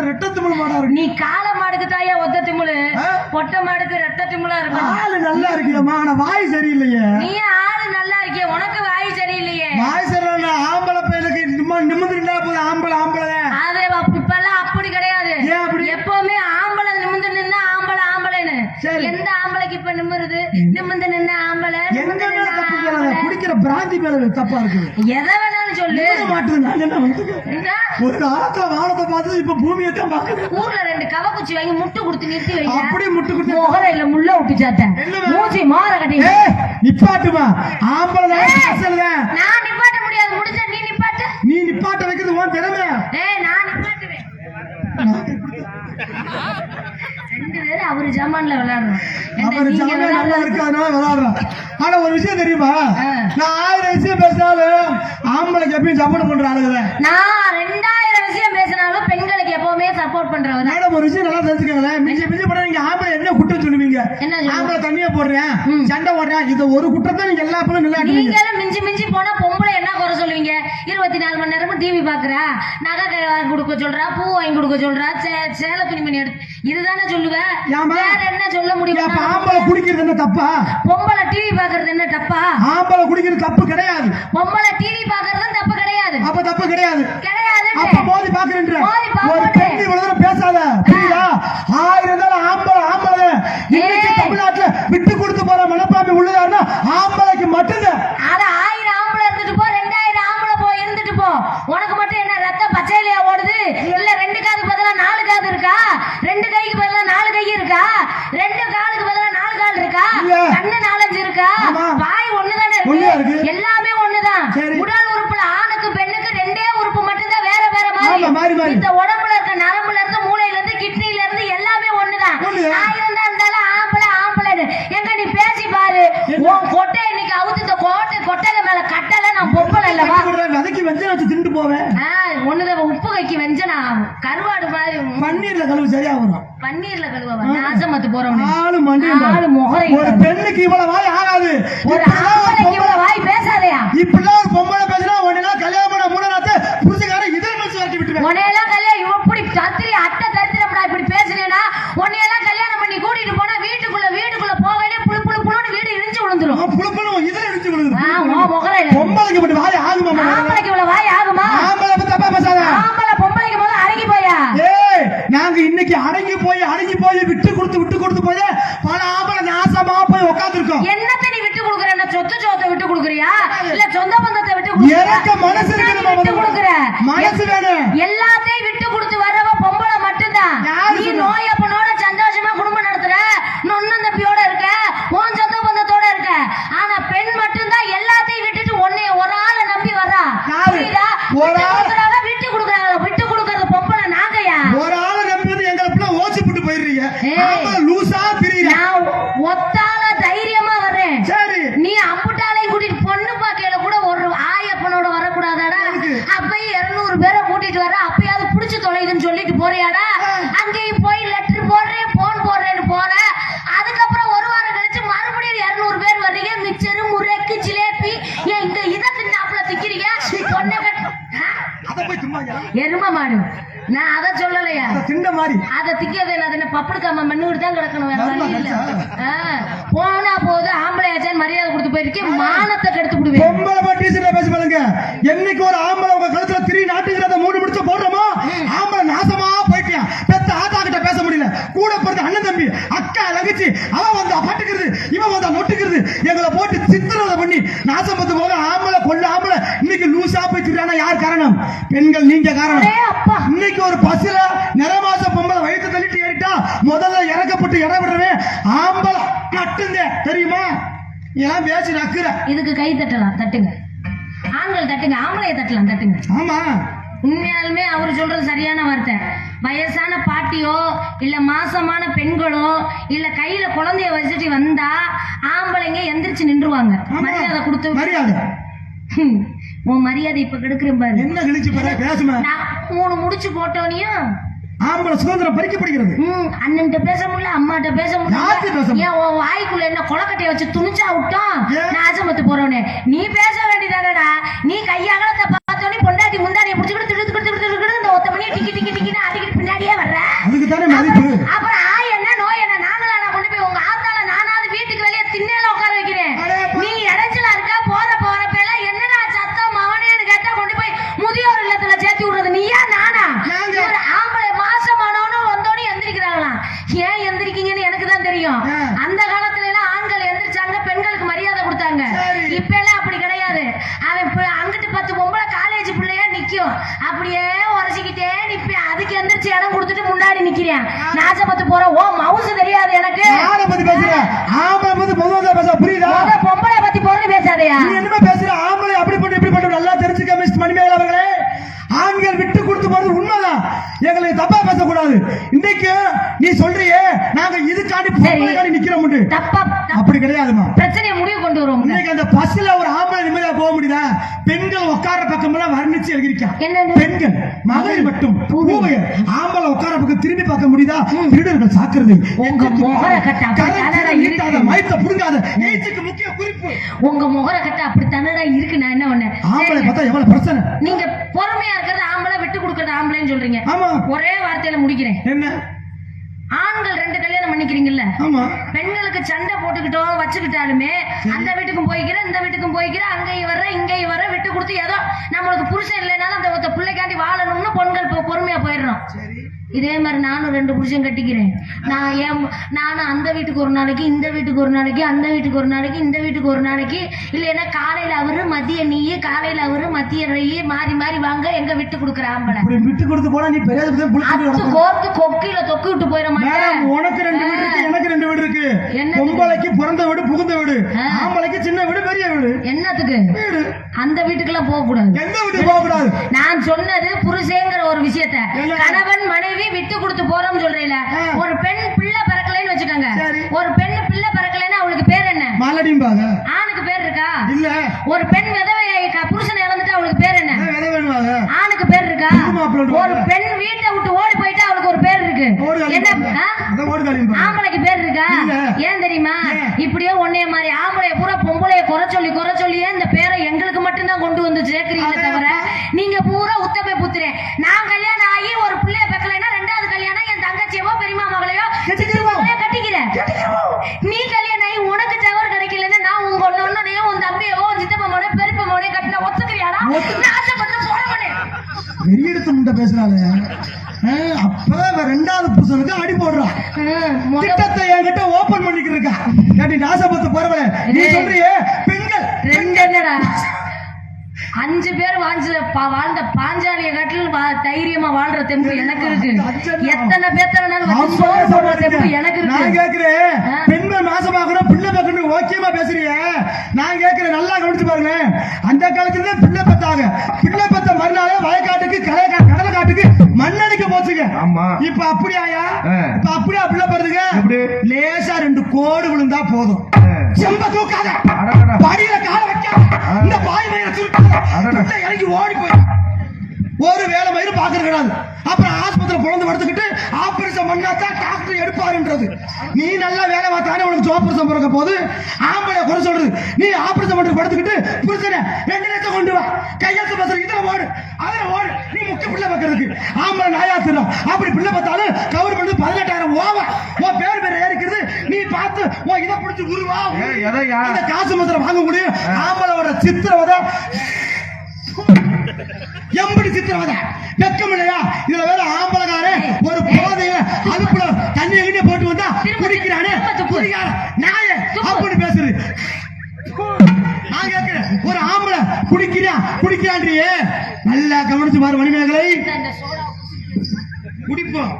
ரெட்ட திமிழ் மாடா இருக்கு. நீ கால மாடுக்கு தாயா ஒத்த திமிழு, பொட்டை மாடுக்கு ரெட்ட திமிழா இருக்கு. ஆளு நல்லா இருக்கியம்மா, ஆனா வாய் சரியில்லையே. நீ ஆளு நல்லா இருக்கிய, உனக்கு வாய் சரியில்லையே. வாய் சரியில்லை. ஆம்பளை பையனுக்கு நிமிந்து நின்றா போதும். ஆம்பளை அதே இப்பெல்லாம் அப்படி கிடையாது. ஏன் அப்படி? எப்பவுமே ஆம்பளை நிமிந்து நின்னா ஆம்பளை ஆம்பளைன்னு. எந்த ஆம்பளைக்கு இப்ப நிமிருது? நிமிந்து நின்ன ஆம்பளை. எங்க மேல தப்பு போறாங்க? குடிக்கிற பிராந்தி மேல தப்பா இருக்கு. எதை வேணாலும் சொல்லு. மாட்டுது. நான் என்ன வந்து ஒரு காலத்துல வானத்தை பார்த்து இப்ப பூமியை தான் பாக்குது. ஊர்ல 2 கவக்குச்சி வாங்கி முட்டு கொடுத்து நிறுத்தி வைங்க. அப்படியே முட்டு கொடுத்து முகரையில முள்ள விட்டுச்சாத்தேன். மூஞ்சி மாற கட்டி நிப்பாட்டுமா. ஆம்பளை நான் நிப்பாட்ட முடியாது. முடிஞ்ச நீ நிப்பாட்டு. நீ நிப்பாட்ட வைக்கிறது உன் திறமை. நான் நிப்பாட்டுவேன். 2 பேரும் அவரு ஜமான்ல விளையாடுறோம். ஆனா ஒரு விஷயம் தெரியுமா, நான் 1000 விஷயம் பேசினாலும் ஆம்பளைக்கு எப்பயும் சப்போர்ட் பண்ற ஆளுங்க. நான் 2000 விஷயம் பேசினாலும் பெண்களுக்கு எப்பவுமே சப்போர்ட் பண்றவங்க. மேடம் ஒரு விஷயம் நல்லா தெரிஞ்சுக்கங்களேன். மிஞ்சி பண்ண நீங்க ஆம்பளை என்ன குற்றம் சொல்லுவீங்க? ஆம்பளை தண்ணியா போடுறேன், சண்டை போடுறேன், இது ஒரு குற்றத்தை நீங்க எல்லா பக்கம் நீங்களும் மிஞ்சி போனா பொம்பளை என்ன குறை சொல்லுவீங்க? 24 மணி நேரமும் டிவி பாக்குறா, நகை வாங்கி கொடுக்க சொல்றா, பூ வாங்கி கொடுக்க சொல்றா, சேலை துணிமணி எடுத்து, இதுதானே சொல்லுவேன். வேற என்ன சொல்ல முடியும்? ஆம்பளை குடிக்கிறது என்ன தப்பா? பொம்பளை டிவி பாக்குறது என்ன தப்பா? ஆம்பளை குடிக்கிறது தப்பு கிடையாது. பொம்பளை டிவி பாக்குறது தப்பு கிடையாது. அப்ப தப்பு கிடையாது. அப்ப மோதி பாக்குறேன்ற ஒரு பெண் இவ்வளவு பேசாத, புரியுதா? 1000 ஆம்பளை இன்னைக்கு தமிழ்நாட்டுல விட்டு கொடுத்து போற மனப்பான்மை உள்ளதாருன்னா ஆம்பளைக்கு மட்டும்தான். அத 1000 ஆம்பளை இருந்துட்டு போ, 2000 ஆம்பளை போ, இருந்துட்டு போ. உனக்கு மட்டும் என்ன ரத்த பச்சையிலையா ஓடுது? இல்ல 2 காதுக்கு பதிலா 4 காது இருக்கா? 2 கைக்கு பதிலா 4 கை இருக்கா? 2 காலுக்கு பதிலா 4 கால் இருக்கா? கண்ணு 4-5 இருக்கா? வாய் ஒண்ணுதானே இருக்கு? எல்லாமே ஒண்ணுதான். உடல் உறுப்புல ஆணுக்கு பெண்ணுக்கு 2 உறுப்பு மட்டும்தான் வேற வேற மாதிரி. இந்த உடம்புல இருக்க நரம்புல இருந்து மூளையில இருந்து கிட்னில இருந்து எல்லாமே ஒண்ணுதான். 1000 தான் இருந்தாலும் ஆம்பளை எங்க நீ பேசி பாரு. உன் கொட்டை இன்னைக்கு அவுத்து இந்த கொட்டையில மேல கட்டல. நான் பொம்பளை இல்லவா? விதைக்கு வெஞ்சன வச்சு திண்டு போவேன். ஒண்ணுதான் உப்பு கைக்கு வெஞ்சனா கருவாடு மாதிரி பன்னீர்ல கழுவு சரியா வரும். பன்னீர்ல கழுவ நாசமத்து போறவன் ஆளு முகரை. ஒரு பெண்ணுக்கு இவ்வளவு வாய் ஆகாது. ஒரு ஆம்பளைக்கு இவ்வளவு வாய் பேசாதயா? இப்படிலாம் ஒரு பொம்பளை பேசினா உடனே கல்யாணம் பண்ண 3 நாத்து புருஷக்காரன் இதே மனசு வரட்டி விட்டுருவேன். உன்னையெல்லாம் கல்யாணம் இப்படி கத்திரி அட்டை தரித்திரப்படா இப்படி பேசுனேன்னா உன்னையெல்லாம் கல்யாணம் பண்ணி கூட்டிட்டு போனா வீட்டுக்குள்ள போகவே புழுன்னு வீடு இடிஞ்சு விழுந்துரும். புழுப்புன்னு இதே இடிஞ்சு விழுந்துரும். பொம்பளைக்கு இப்படி வாய் ஆகுமா? ஆம்பளைக்கு இவ்வளவு வாய் ஆகுமா? ஆம்பளை பத்தி தப்பா பேசாத. ஆம்பளை பொம்பளைக்கு போது அடங்கி போயா? நாங்க இன்னைக்கு அடங்கி போய் விட்டு கொடுத்து போய் பல ஆம்பளை நாசமா போய் உட்கார்ந்துருக்கோம். என்னத்தை நீ விட்டு கொடுக்குற? சொத்தை விட்டு கொடுக்குறியா? இல்ல சொந்த பந்தத்தை விட்டு கொடுக்குற? மனசு விட்டு கொடுக்குற மனசு வேணும். எல்லாத்தையும் விட்டு கொடுத்து வர்றவ பொம்பளை மட்டும்தான். நீ நோயப்பனோட சந்தோஷமா குடும்பம் நடத்துற, நொன்னும் தப்பியோட இருக்க, உன் சொந்த பந்தத்தோட இருக்க. ஆனா பெண் மட்டும்தான் எல்லாத்தையும் விட்டுட்டு உன்னைய ஒரு ஆளை நம்பி வர்றா. விட்டு கொடுக்குறாங்க. விட்டு கொடுக்கறது பொம்பளை நாங்கயா? ஒரு ஆளை நம்பி எங்களை ஓசி போட்டு போயிடுறீங்க. லூசா திரியற. நான் ஒத்தால தைரியமா வர்றேன். சரி, நீ அம்புட்டாலையும் கூட்டிட்டு பொண்ணு பாக்கையில கூட ஒரு ஆயப்பனோட வரக்கூடாதாடா? அப்பயும் 200 பேரை கூட்டிட்டு வர, அப்பயாவது புடிச்சு தொலைதுன்னு சொல்லிட்டு போறியாடா? அங்கேயும் போய் லெட்டர் போடுறேன், போன் போடுறேன்னு போற. அதுக்கப்புறம் ஒரு வாரம் கழிச்சு மறுபடியும் 200 பேர் வர்றீங்க. மிச்சரு, முறைக்கு, ஜிலேபி, இங்க இதை தின்னாப்புல திக்கிறீங்க. எரும மாடு. நான் அதை சொல்லலையா? அதை திக்கிறது என்ன? பப்புடுக்காம மண்ணூர் தான் கிடக்கணும். வேற வழி இல்ல. போனா போது ஆம்பளையாச்சான்னு மரியாதை கொடுத்து போயிருக்கேன். மானத்தை கெடுத்து விடுவேன். பொம்பளை பேசி பாருங்க. என்னைக்கு ஒரு ஆம்பளை உங்க கழுத்துல திரி நாட்டுங்கிறத 3 முடிச்சு போடுறோமோ ஆம்பளை நாசமா போயிட்டியா. பெத்த ஆத்தா கிட்ட பேச முடியல. கூட பிறந்த அண்ணன் தம்பி அக்கா தங்கச்சி அவன் வந்தா பட்டுக்கிறது, இவன் வந்தா நொட்டுக்கிறது, எங்களை போட்டு சித்திரவதை பண்ணி நாசம் பத்து போக ஆம்பளை பொண்ணு ஆம்பளை இன்னைக்கு லூசா போய் திரானா யார் காரணம்? பெண்கள் நீங்க காரணம். இன்னைக்கு ஒரு பஸ்ல நிறமாச பொம்பளை வயிற்று தள்ளிட்டு ஏறிட்டா முதல்ல இறக்கப்பட்டு இடம் விடுறவே ஆம்பளை மட்டும்தான். தெரியுமா? ஏன் பேசி நக்குற? இதுக்கு கை தட்டலாம், தட்டுங்க. ஆண்கள் தட்டுங்க, ஆம்பளைய தட்டலாம், தட்டுங்க. ஆமா, உண்மையாலுமே அவரு சொல்றது சரியான வார்த்தை. வயசான பாட்டியோ இல்ல மாசமான பெண்களோ இல்ல கையில குழந்தைய வச்சுட்டு வந்தா ஆம்பளைங்க எந்திரிச்சு நின்றுவாங்க. மரியாதை கொடுத்து மரியாதை. உன் மரியாதை இப்ப கெடுக்கிறேன் பாரு. என்ன கிழிச்சு பாரு பேசுமா. 3 முடிச்சு போட்டோனியும் ஆம்பளை சுதந்திரம் பறிக்கப்படுகிறது. அண்ணன்ட்ட பேச முடியல, அம்மாட்ட பேச முடியல. ஏன் உன் வாய்க்குள்ள என்ன கொலக்கட்டையை வச்சு துணிச்சா விட்டோம் நாசமத்து போறவனே? நீ பேச வேண்டியதானடா. நீ கையாகலத்தை பார்த்தோன்னே பொண்டாட்டி முந்தானியை பிடிச்சிக்கிட்டு இந்த ஒத்த மணியை டிக்கி டிக்கி டிக்கின்னு அடிக்கிட்டு பின்னாடியே உங்களுக்கு தானே மதிப்பு. அப்புறம் ஆய் என்ன நோய் என்ன நாங்களா நான் கொண்டு போய் உங்க ஆத்தால நானாவது வீட்டுக்கு வெளியே திண்ணையில உட்கார வைக்கிறேன். நீ இடைஞ்சலா இருக்கா போறப்ப என்னடா சத்தம் மவனேன்னு கேட்டா கொண்டு போய் முதியோர் இல்லத்துல சேர்த்து விடுறது நீயா நானா? ஒரு ஆம்பளை மாசமானவனு வந்தோன்னு எந்திரிக்கிறாங்களாம். ஏன் எந்திரிக்கீங்கன்னு எனக்கு தான் தெரியும். அந்த காலத்துல எல்லாம் ஆண்கள் எந்திரிச்சாங்க, பெண்களுக்கு மரியாதை கொடுத்தாங்க. இப்ப எல்லாம் அப்படி கிடையாது. அவன் அங்கிட்டு 10 பொம்பளை காலேஜ் பிள்ளையா நிக்கும், அப்படியே உரசிக்கிட்டே நிப்பேன். அதுக்கு எந்திரிச்சு இடம் கொடுத்துட்டு முன்னாடி நிக்கிறேன். நாசப்பத்து போற ஓ மவுசு தெரியாது எனக்கு. யாரை பத்தி பேசுற? ஆம்பளை பத்தி பொதுவா பேச புரியுதா? பொம்பளை பத்தி பொருள் பேசாதயா. நீ என்ன பேசுற? ஆம்பளை அப்படி பண்ணு இப்படி பண்ணு நல்லா தெரிஞ்சுக்க மிஸ் மணிமேகலை அவர்களே. ஆண்கள் விட்டு கொடுத்து போறது உண்மைதான். எங்களை தப்பா பேசக்கூடாது. இன்னைக்கு நீ சொல்றியே நாங்க இதுக்காண்டி பொம்பளைக்காண்டி நிக்கிறோம். தப்பா அப்படி கிடையாதுமா. பிரச்சனையை முடிவு கொண்டு வருவோம். இன்னைக்கு அந்த பஸ்ல ஒரு ஆம்பளை நிம்மதியா போக முடியுதா? பெண்கள் உட்கார பக்கம் எல்லாம் வர்ணிச்சு எழுதிருக்கான். பெண்கள் மகளிர் மட்டும் பூவையர் ஆம்பளை உட்கார பக்கம் திரும்பி பார்க்க முடியுதா? திருடர்கள் சாக்குறது. உங்க முகர கட்ட மயத்தை புடுங்காத. ஏஜுக்கு முக்கிய குறிப்பு. உங்க முகர கட்ட அப்படி தன்னடா இருக்கு. நான் என்ன பண்ணேன்? ஆம்பளை பார்த்தா எவ்வளவு பிரச்சனை. நீங்க பொறுமையா இருக்கிறது ஆம்பளை, விட்டு கொடுக்கறது ஆம்பளைன்னு சொல்றீங்க. ஆமா. ஒரே வார்த்தையில முடிக்கிறேன். என்ன? ஆண்கள் 2 கல்யாணம் பண்ணிக்கிறீங்கல்ல, ஆமா. பெண்களுக்கு சண்டை போட்டுக்கிட்டோம் வச்சுக்கிட்டாலுமே அந்த வீட்டுக்கும் போய்க்கிறேன் இந்த வீட்டுக்கும் போய்க்கிறேன் அங்கேயும் வர்ற இங்கேயும் வர விட்டு கொடுத்து ஏதோ நம்மளுக்கு புருஷன் இல்லைனாலும் அந்த ஒருத்த பிள்ளைக்காண்டி வாழணும்னு பெண்கள் பொறுமையா போயிடுறோம். இதே மாதிரி நானும் 2 புருஷன் கட்டிக்கிறேன். நானும் அந்த வீட்டுக்கு ஒரு நாளைக்கு, இந்த வீட்டுக்கு ஒரு நாளைக்கு, அந்த வீட்டுக்கு ஒரு நாளைக்கு, இந்த வீட்டுக்கு ஒரு நாளைக்கு, இல்லைன்னா காலையில அவரு மதிய நீயே, காலையில அவரு மதிய நீயே, மாறி மாறி வாங்க. எங்க விட்டு கொடுக்குற ஆம்பளை விட்டு கொடுத்து போனா நீ பெரிய கோர்த்து கொக்கில தொக்கி விட்டு போயிட மாட்டேன். உனக்கு 2 வீடு இருக்கு, எனக்கு 2 வீடு இருக்கு. பொம்பளைக்கு பிறந்த வீடு புகுந்த வீடு, ஆம்பளைக்கு சின்ன வீடு பெரிய வீடு. என்னத்துக்கு அந்த வீட்டுக்கெல்லாம் போக கூடாது? எந்த வீட்டுக்கு போக கூடாது? நான் சொன்னது புருஷங்கிற ஒரு விஷயத்த. கணவன் மனைவி விட்டு கொடுத்து போறோம் சொல்றீல. ஒரு பெண் பிள்ளை பிறக்கலைன்னு வச்சுக்கோங்க. ஒரு பெண் பிள்ளை பிறக்கலைன்னா அவளுக்கு பேர் என்ன? மாலடிம்பாங்க. ஆணுக்கு பேர் இருக்கா? இல்ல. ஒரு பெண் விதவை புருஷனை இழந்துட்டு அவளுக்கு பேர் என்ன? விதவைன்னுவாங்க. ஆணுக்கு பேர் இருக்கா? ஒரு பெண் வீட்டை விட்டு ஓடி போயிட்டா அவளுக்கு ஒரு பேர் இருக்கு. என்ன? ஆம்பளைக்கு பேர் இருக்கா? ஏன் தெரியுமா? இப்படியே ஒன்னே மாதிரி ஆம்பளைய பூரா பொம்பளைய குறை சொல்லியே இந்த பேரை எங்களுக்கு மட்டும்தான் கொண்டு வந்து சேர்க்கிறீங்களே தவிர நீங்க பூரா உத்தமை புத்திரேன். நான் கல்யாணம் ஆகி ஒரு பிள்ளைய பெக்கலைன்னா 2வது கல்யாணம் என் தங்கச்சியவோ பெரியமா மகளையோ கட்டிக்கிறேன். நீ கல்யாணம் ஆகி உனக்கு தவறு கிடைக்கலன்னா நான் உங்க ஒன்னையோ உன் தம்பியோ சித்தப்பா மோட பெரியப்பா மோட கட்டின ஒத்துக்கிறியாடா? ஆசைப்பட்டு போறவனே வெளியெடுத்து முண்டை பேசுறாளே. அப்ப 2வது புருஷனுக்கு அடி போடுறான். திட்டத்தை என்கிட்ட ஓபன் பண்ணிக்கிட்டு இருக்கா. கேட்டி நாசப்பத்து போறவளே நீ சொல்றியே பெண்கள் 2 என்னடா 5 பேர் வாழ்ந்த பாஞ்சாலிய காட்டில் தைரியமா வாழ்ற தெம்பு எனக்கு இருக்கு. எத்தனை பேர்த்த தெம்பு எனக்கு இருக்கு. நான் கேக்குறேன் பெண்கள் மாசமாகணும் பிள்ளை பக்கணும் ஓகேமா பேசுறீங்க. நான் கேக்குறேன் நல்லா கவனிச்சு பாருங்க. அந்த காலத்துல பிள்ளை பத்தாங்க. பிள்ளை பத்த மறுநாளே வயக்காட்டுக்கு கடலை காட்டுக்கு மண்ணடிக்க போச்சுங்க. இப்ப அப்படியா? இப்ப அப்படியா பிள்ளை படுதுங்க? லேசா 2 கோடு விழுந்தா போதும். செம்ப தூக்காத, படியில கால வைக்காத, இந்த பாய் மயிரை சுருக்காத, இறங்கி ஓடி போய் ஒரு வேலை மயிறு பாக்குறது கிடையாது. அப்புறம் ஆஸ்பத்திரி குழந்தை படுத்துக்கிட்டு ஆபரேஷன் பண்ணாதான் டாக்டர் எடுப்பாருன்றது. நீ நல்லா வேலை பார்த்தானே உனக்கு ஆபரேஷன் பிறக்க போது ஆம்பளை குறை சொல்றது. நீ ஆபரேஷன் பண்றது படுத்துக்கிட்டு புருஷனை 2 லட்சம் கொண்டு வா கையெழுத்து பேசுற இதுல ஓடு அதுல ஓடு. நீ முக்கிய பிள்ளை பார்க்கறதுக்கு ஆம்பளை நாயாத்துறோம். அப்படி பிள்ளை பார்த்தாலும் கவர் பண்ணி 18,000 ஓவா உன் பேர் ஏறிக்கிறது. நீ பார்த்து இதை பிடிச்சி உருவா இந்த காசு மாத்திரம் வாங்க முடியும். ஆம்பளோட சித்திரவதை எப்படி சித்திரவதை வெக்கம் இல்லையா? இதுல வேற ஆம்பளக்காரே ஒரு போதையில அதுக்குள்ள தண்ணி எங்கிட்ட போட்டு வந்தா குடிக்கிறானே குடிக்கார நாய அப்படி பேசுறது. நான் கேட்கிறேன் ஒரு ஆம்பளை குடிக்கிறான்றியே நல்லா கவனிச்சு பாரு மணிமேகலை. குடிப்போம்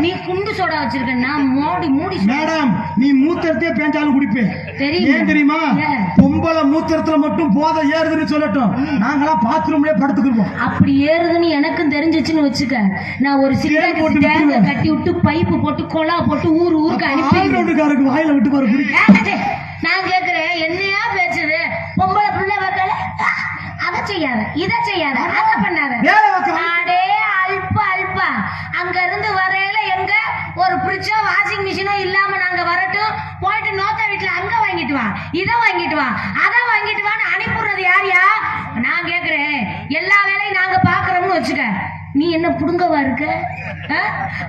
நீ குண்டு சோடா வச்சிருக்க. நான் மூடி மேடம் நீ மூத்திரத்தையே பேஞ்சாலும் குடிப்பேன். ஏன் தெரியுமா? பொம்பளை மூத்திரத்துல மட்டும் போதை ஏறுதுன்னு சொல்லட்டும். நாங்களாம் பாத்ரூம்லயே படுத்துக்கிருவோம். அப்படி ஏறுதுன்னு எனக்கும் தெரிஞ்சிச்சுன்னு வச்சுக்க. நான் ஒரு சிகரெட் கட்டி விட்டு பைப்பு போட்டு கொலா போட்டு ஊருக்கு அனுப்பி வாயில விட்டு பாரு. நான் கேக்குறேன் என்னையா பேசுது? பொம்பளை பிள்ளை வைக்கல அதை செய்யாத இதை செய்யாத அதை பண்ணாத. அடே அல்பா அங்க இருந்து வரையில எங்க ஒரு பிரிட்ஜோ வாஷிங் மிஷினோ இல்லாம நாங்க வரட்டும் போயிட்டு நோத்த வீட்டுல அங்க வாங்கிட்டு வா இதை வாங்கிட்டு வா அதை வாங்கிட்டு வான்னு அனுப்பிடுறது யாரியா? நான் கேக்குறேன் எல்லா வேலையும் நாங்க பாக்குறோம்னு வச்சுக்க. நீ என்ன புடுங்கவா இருக்க?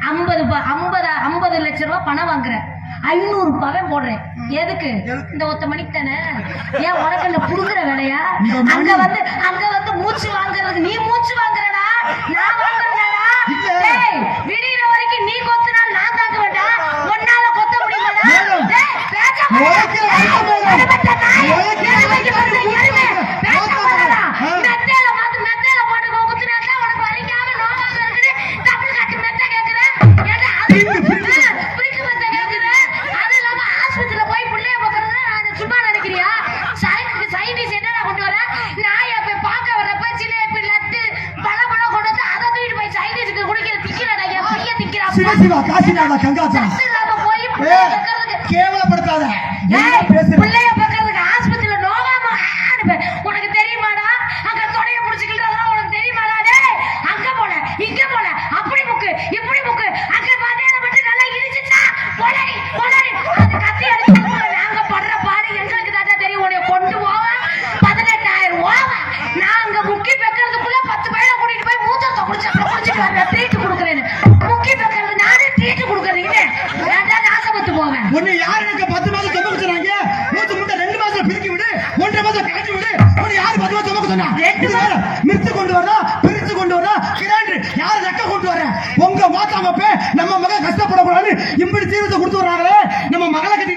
50 லட்ச ரூபாய் பணம் வாங்குற, 500 பவன் போடுறேன். எதுக்கு? இந்த ஒத்த மணிக்கு தானே. ஏன் உனக்கு என்ன புடுங்குற வேலையா? அங்க வந்து மூச்சு வாங்குறதுக்கு நீ மூச்சு வாங்குறடா, நான் வாங்குறேன்டா. டேய், விடியற வரைக்கும் நீ கொத்துனா நான் தாக்க வேண்டாம், ஒன்னால கொத்த முடியுமாடா? டேய், பேசாம மெத்தையில போட்டு குத்துனாக்கா உனக்கு வரைக்காம நோவாம இருக்குது. டபுள் கட்டு மெத்தை கேக்குற, ஏடா அது பிரிக்கு மெத்தை கேக்குற. அது இல்லாம ஆஸ்பத்திரியில போய் புள்ளைய பார்க்கறதுனா சும்மா நினைக்கிறியா? சைனீஸ் என்னடா கொண்டு வர? நான் எப்ப பார்க்க வரப்ப ஜிலேபி லட்டு பழம் கொண்டு வந்து அதை தூக்கிட்டு போய் சைனீஸுக்கு குடிக்கிற திக்கிறடா, என் பைய திக்கிறான். சிவா சிவா காசிநாதா கங்காச்சா போய் புள்ளைய பார்க்கறதுக்கு கேவலப்படுத்தாத. ஏய், பேசுற புள்ளைய பார்க்கறதுக்கு ஆஸ்பத்திரியில நோகாம உனக்கு தெரியுமாடா? அங்க தொடைய புடிச்சுக்கிட்டதெல்லாம் உனக்கு தெரியுமாடா? டேய், அங்க போல இங்க போல அப்படி முக்கு இப்படி முக்கு, அங்க பாதையில மட்டும் நல்லா இடிச்சுச்சா போலடி போலடி அது கத்தி அடிச்சு நாங்க படுற பாடு எங்களுக்கு தாத்தா தெரியும். உன்னை கொண்டு போவ 18,000 ஓவ நான் அங்க முக்கி வைக்கிறதுக்குள்ள 10 பேரை கூட்டிட்டு போய் மூத்தத்தை குடிச்சிட்டு வர ட்ரீட் கொடுக்குறேன்னு முக்கி வைக்கிறது நானே ட்ரீட் கொடுக்குறீங்க. ஏன்டா நாசப்பட்டு போவேன்? உன்னை யார் எனக்கு 10 மாசம் சுமக்க சொன்னாங்க? மூச்சு முட்டை 2 மாசம் பிரிக்கி விடு, 1.5 மாசம் கழிச்சு விடு. உன்னை யாரு 10 மாசம் சுமக்க சொன்னா? 2 மாசம் மிர்த்து கொண்டு வரா, பிரிச்சு கொண்டு வரா, கிராண்டர் யாரு ரெக்க கொண்டு வர? உங்க மாத்தாமப்பே நம்ம மகன் கஷ்டப்படக்கூடாது இப்படி தீர்த்து கொடுத்து வர்றாங்களே. நம்ம மகளை கட்டி